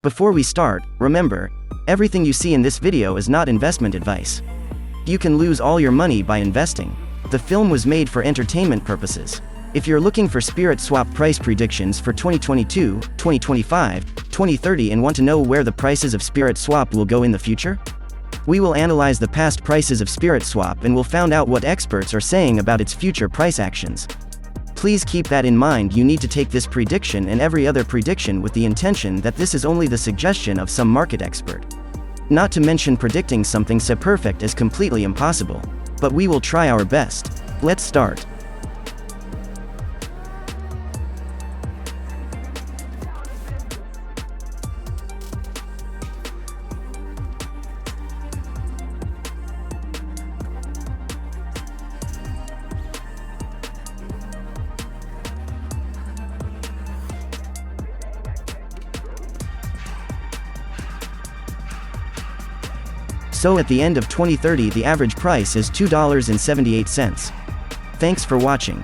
Before we start, remember, everything you see in this video is not investment advice. You can lose all your money by investing. The film was made for entertainment purposes. If you're looking for SpiritSwap price predictions for 2022, 2025, 2030 and want to know where the prices of SpiritSwap will go in the future, we will analyze the past prices of SpiritSwap and will find out what experts are saying about its future price actions. Please keep that in mind. You need to take this prediction and every other prediction with the intention that this is only the suggestion of some market expert. Not to mention predicting something so perfect is completely impossible. But we will try our best. Let's start. So at the end of 2030 the average price is $2.78. Thanks for watching.